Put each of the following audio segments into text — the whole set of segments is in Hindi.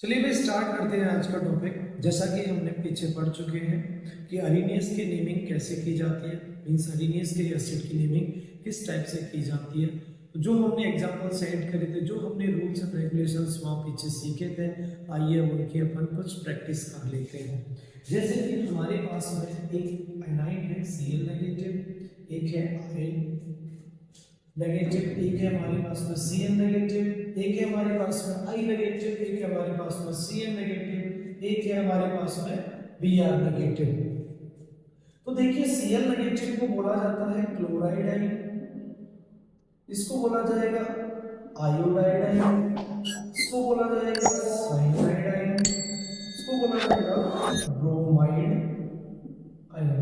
चलिए भाई स्टार्ट करते हैं आज का टॉपिक। जैसा कि हमने पीछे पढ़ चुके हैं कि अरीनियस की नेमिंग कैसे की जाती है, मीन्स अरीनियस के एसिड की नेमिंग किस टाइप से की जाती है। तो जो हमने एग्जाम्पल सेट करे थे, जो हमने रूल्स एंड रेगुलेशंस वहाँ पीछे सीखे थे, आइए उनकी अपन कुछ प्रैक्टिस कर लेते हैं। जैसे कि हमारे पास में एक एनाइन है Cl नेगेटिव, एक है आयन नेगेटिव, एक है हमारे पास में Cn नेगेटिव, एक है हमारे पास में I नेगेटिव, एक है हमारे पास में Cn नेगेटिव, एक है हमारे पास में Br नेगेटिव। तो देखिए Cl नेगेटिव को बोला जाता है क्लोराइड आयन, इसको बोला जाएगा आयोडाइड आयन, इसको बोला जाएगा साइनाइड आयन, इसको बोला जाएगा ब्रोमाइड आयन।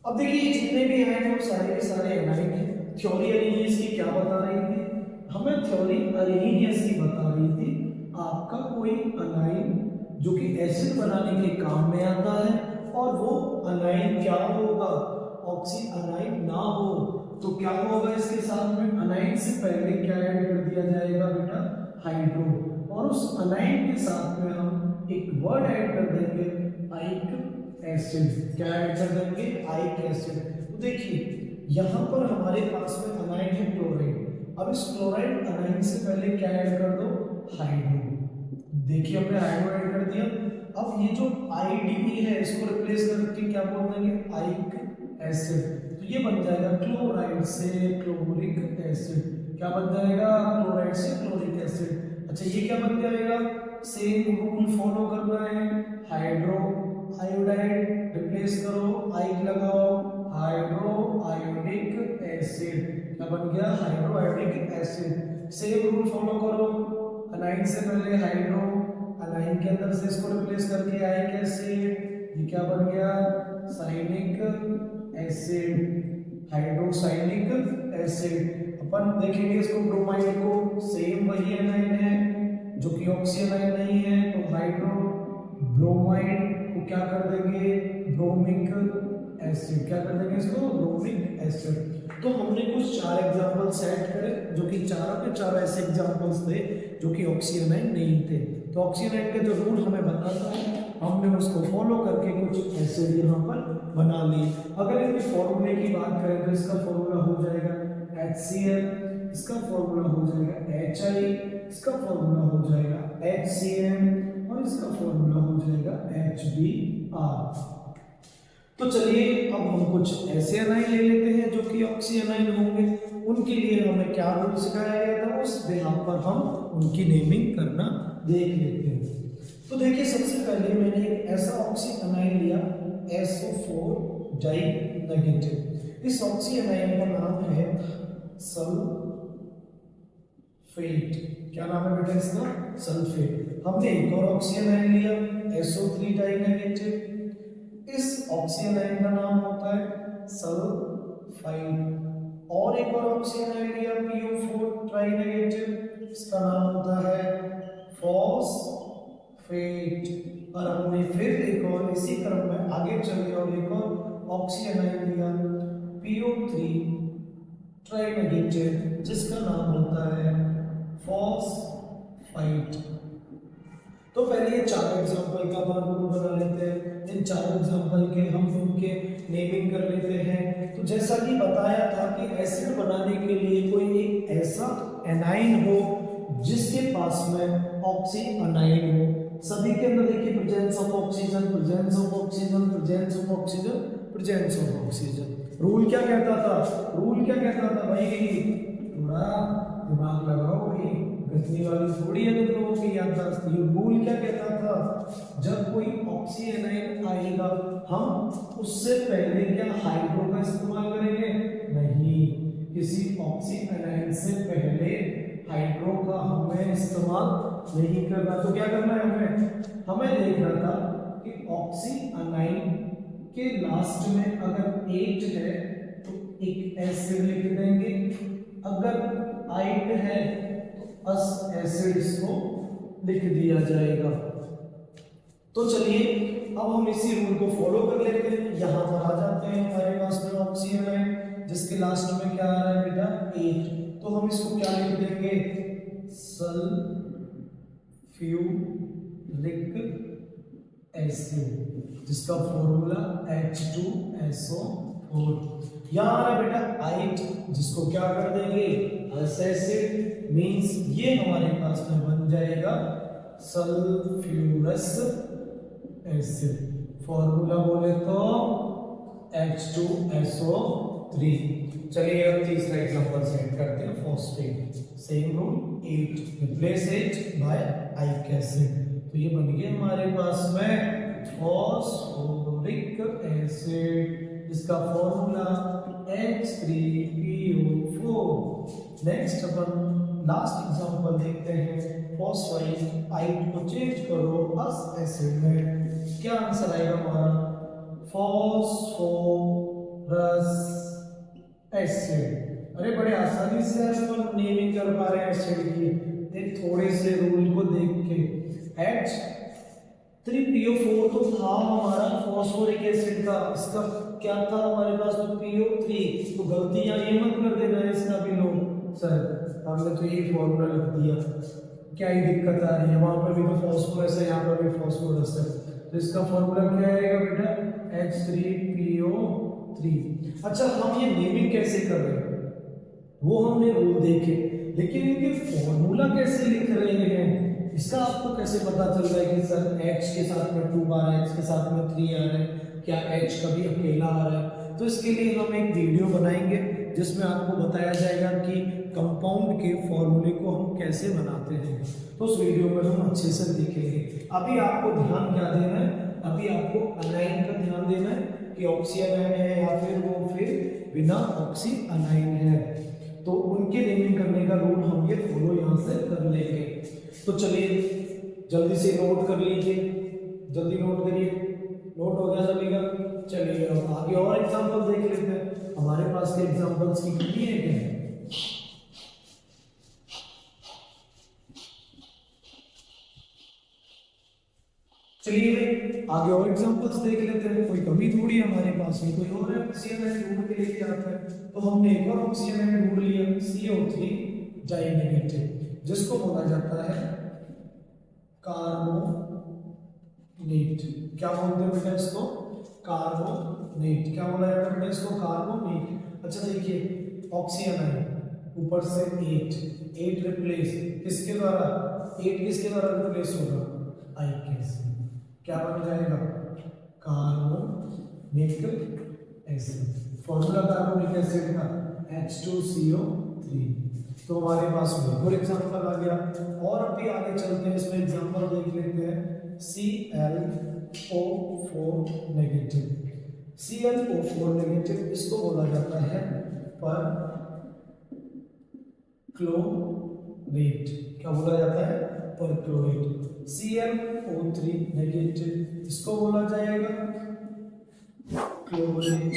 अब देखिए ये जितने भी आयन हैं वो सारे के सारे एनाइन हैं। थ्योरी अरीनियस की क्या बता रही थी? हमें थ्योरी अरीनियस की बता रही थी आपका कोई अनाइन जो कि एसिड बनाने के काम में आता है और वो अनाइन क्या होगा, ऑक्सी अनाइन ना हो तो क्या होगा, इसके साथ में अनाइन से पहले क्या ऐड कर दिया जाएगा बेटा, हाइड्रो, और उस अनाइन के साथ में हम एक वर्ड ऐड कर देंगे आइक एसिड। क्या ऐड कर देंगे, आइक एसिड। तो देखिए यहां पर हमारे पास में अनाइन है क्लोराइड, अब इस क्लोराइड अनाइन से पहले क्या ऐड कर दो, हाइड्रो। देखिए हमने हाइड्रो ऐड कर दिया। अब ये जो आईडीई है इसको रिप्लेस करके क्या बोल देंगे, आइक एसिड। तो ये बन जाएगा क्लोराइड से क्लोरिक एसिड। क्या बन जाएगा, क्लोराइड से क्लोरिक एसिड। अच्छा ये क्या बन जाएगा, सेम रूल फॉलो करना है, हाइड्रो आयोडाइड रिप्लेस करो, आइक लगाओ, हाइड्रो आयोडिक एसिड। क्या बन गया, hydro iodic acid. Same rule follow करो, अनाइन से पहले हाइड्रो, अनाइन के अंदर से इसको रिप्लेस करके आइक एसिड, ये क्या बन गया, साइनिक एसिड, हाइड्रोसाइनिक एसिड। अपन देखेंगे इसको ब्रोमाइड को, सेम वही अनाइन है जो कि ऑक्सी अनाइन नहीं है, तो हाइड्रो ब्रोमाइड को क्या कर देंगे, ब्रोमिक एसिड। क्या कर देंगे इसको, ब्रोमिक एसिड। तो हमने कुछ चार एग्जांपल सेट करे जो कि चारों के चारों ऐसे एग्जांपल्स थे जो कि ऑक्सी अनाइन नहीं थे। तो ऑक्सी अनाइन का जो रूल हमें बताता है हमने उसको फॉलो करके कुछ एसिड यहाँ पर बना लिए। अगर इनके फॉर्मूले की बात करें तो इसका फॉर्मूला हो जाएगा HCl, इसका फॉर्मूला हो जाएगा HI, इसका फॉर्मूला हो जाएगा HCl और इसका फॉर्मूला हो जाएगा HBr। तो चलिए अब हम कुछ ऐसे अनाइन ले लेते हैं जो कि ऑक्सी अनाइन होंगे। उनके लिए हमें क्या रूल सिखाया गया था, उस बिहाफ पर हम उनकी नेमिंग करना देख लेते हैं। तो देखिए सबसे पहले मैंने एक ऐसा ऑक्सी अनाइन लिया SO4 डाई नेगेटिव। इस ऑक्सी अनाइन का नाम है सल्फेट। क्या नाम है बेटा इसका, सल्फेट। हमने एक और ऑक्सी अनाइन लिया SO3 डाई नेगेटिव। इस ऑक्सी अनाइन का नाम होता है सल्फाइड। और एक और ऑक्सी अनाइन लिया PO4 ट्राई नेगेटिव, इसका नाम होता है फॉस्फेट। और हमने फिर एक और इसी क्रम में आगे चले और एक और ऑक्सी अनाइन लिया PO3 ट्राई नेगेटिव, जिसका नाम होता है फॉस्फाइट। तो पहले ये चार एग्जांपल का अपन रूल बना लेते हैं। इन चार एग्जांपल के हम उनके नेमिंग कर लेते हैं। तो जैसा कि बताया था कि एसिड बनाने के लिए कोई एक ऐसा एनाइन हो जिसके पास में ऑक्सी अनाइन हो। सभी के अंदर देखिए presence of oxygen, presence of oxygen, presence of oxygen, presence of oxygen. Rule क्या कहता था, रूल क्या कहता था भाई, थोड़ा दिमाग लगाओ भाई, गजनी वाली थोड़ी है तुम लोगों की याददाश्त। ये रूल क्या कहता था, जब कोई ऑक्सी एनाइन आएगा हम उससे पहले क्या हाइड्रो का इस्तेमाल करेंगे, नहीं, किसी ऑक्सी एनाइन से पहले हाइड्रो का हमें इस्तेमाल नहीं करना। तो क्या करना है हमें देखना था कि ऑक्सी एनाइन के लास्ट में अगर 8 है तो एक एसिड लिख देंगे, अगर 8 है तो अस एसिड इसको लिख दिया जाएगा। तो चलिए अब हम इसी रूल को फॉलो कर लेते हैं। यहां पर आ जाते हैं हमारे पास में ऑक्सी अनाइन जिसके लास्ट में क्या आ रहा है बेटा 8, तो हम इसको क्या लिख देंगे, सल्फेट। फ्यूरिक एसिड जिसका फॉर्मूला H2SO4। यहाँ आ रहा बेटा आइट, जिसको क्या कर देंगे एसिड, मींस ये हमारे पास में बन जाएगा सल्फ्यूरस एसिड। फॉर्मूला बोले तो H2SO3। चलिए अब तीसरा एग्जांपल सेट करते हैं, phosphate. Same rule 8 replace H by ic acid, तो ये बन गया हमारे पास में फॉस्फोरिक एसिड जिसका फॉर्मूला H3PO4। नेक्स्ट अपन लास्ट एग्जांपल देखते हैं, फॉस्फाइड आइड को चेंज करो अस एसिड में, क्या आंसर आएगा हमारा फॉस्फोरस एसिड। अरे बड़े आसानी से अपन नेमिंग कर पा रहे हैं एसिड की, एक थोड़े से रूल को देख के। H3PO4 तो था हमारा फॉस्फोरिक एसिड का, इसका क्या था हमारे पास तो PO3, तो गलतियां ये मत कर देना इसका भी लो सर, हमने तो ये फॉर्मूला लिख दिया, क्या ही दिक्कत आ रही है, वहां पर भी तो फॉस्फोरस है, यहाँ पर भी फॉस्फोरस है, तो इसका फॉर्मूला क्या आएगा बेटा H3PO3। अच्छा हम ये नेमिंग कैसे कर रहे हैं वो हमने रूल देखे, लेकिन इनके फॉर्मूला कैसे लिख रहे हैं इसका आपको कैसे पता चल रहा है कि सर H के साथ में 2 बार है, H के साथ में 3 आ रहा है, क्या H कभी अकेला आ रहा है। तो इसके लिए हम एक वीडियो बनाएंगे जिसमें आपको बताया जाएगा कि कंपाउंड के फॉर्मूले को हम कैसे बनाते हैं, तो उस वीडियो में हम अच्छे से देखेंगे। अभी आपको ध्यान क्या देना है, अभी आपको अनाइन का ध्यान देना है कि ऑक्सी अनाइन है या फिर वो फिर बिना ऑक्सी अनाइन है, तो उनके नेमिंग करने का रूल हम ये फॉलो यहाँ से कर लेंगे। तो चलिए जल्दी से नोट कर लीजिए, जल्दी नोट करिए, नोट हो गया सभी का। चलिए अब आगे और एग्जांपल देख लेते हैं, हमारे पास के एग्जांपल्स की कमी है क्या। चलिए आगे और एग्जांपल्स देख लेते हैं, कोई कमी थोड़ी है हमारे पास में, कोई और ऑक्सीजन ढूंढ के लेके आता है, तो हमने एक और ऑक्सीजन ढूंढ लिया CO3 डाइनेगेटिव जिसको बोला जाता है कार्बोनेट। क्या बोलते हैं बेटा इसको कार्बोनेट, क्या बोला जाता है बेटा इसको कार्बोनेट। अच्छा देखिए ऑक्सीजन है ऊपर से 8 रिप्लेस किसके द्वारा, 8 किसके द्वारा रिप्लेस होगा आइक एसिड, क्या बन जाएगा carbonic acid. Formula carbonic acid का H2CO3। तो हमारे पास में और एग्जांपल आ गया, और अभी आगे चलते हैं, इसमें एग्जांपल देख लेते हैं ClO4 नेगेटिव। ClO4 नेगेटिव इसको बोला जाता है पर क्लोरेट, क्या बोला जाता है पर क्लोरेट। ClO3 नेगेटिव इसको बोला जाएगा क्लोरेट।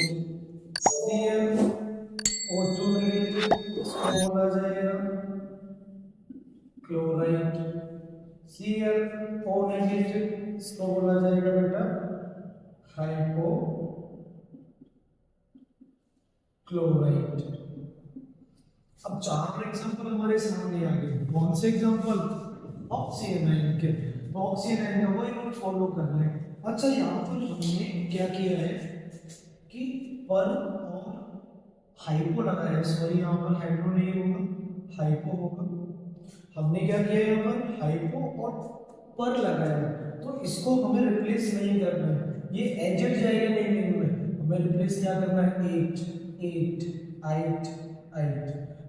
ClO2 नेगेटिव इसको बोला जाएगा क्लोराइड। ClO नेगेटिव इसको बोला जाएगा बेटा हाइपोक्लोराइड। अब 4 एग्जांपल हमारे सामने आ गए, कौन से एग्जांपल ऑक्सीजन के, ऑक्सीजन का वही रूल फॉलो करना है। अच्छा यहाँ पर हमने क्या किया है कि पर और हाइपो लगाया है, सॉरी यहाँ पर हाइड्रो नहीं होगा हाइपो होगा, हमने क्या किया यहाँ पर हाइपो और पर लगाया है, तो इसको हमें रिप्लेस नहीं करना है, ये एजेड जाएगा नेमिंग में, हमें रिप्लेस क्या करना है 8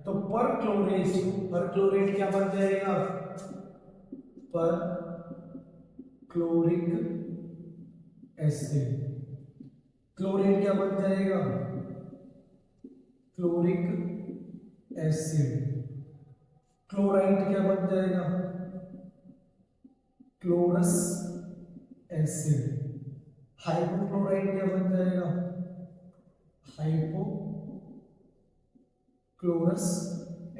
तो पर क्लोरेट क्या बन जाएगा पर क्लोरिक एसिड। क्लोरेट क्या बन जाएगा क्लोरिक एसिड। क्लोराइड क्या बन जाएगा क्लोरस एसिड। हाइपोक्लोराइड क्या बन जाएगा हाइपोक्लोरस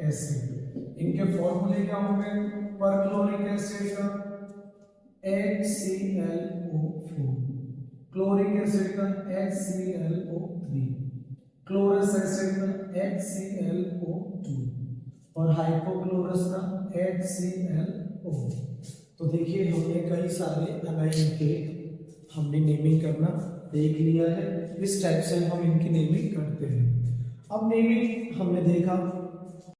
एसिड। इनके फॉर्मूले क्या होंगे पर क्लोरिक एसिड का HClO4, क्लोरिक एसिड का HClO3, क्लोरस एसिड का HClO2 और हाइपोक्लोरस का HClO। तो तो देखिए हमने कई सारे अलाइन के हमने नेमिंग करना देख लिया है। इस टाइप से हम इनकी नेमिंग करते हैं। अब नेमिंग हमने देखा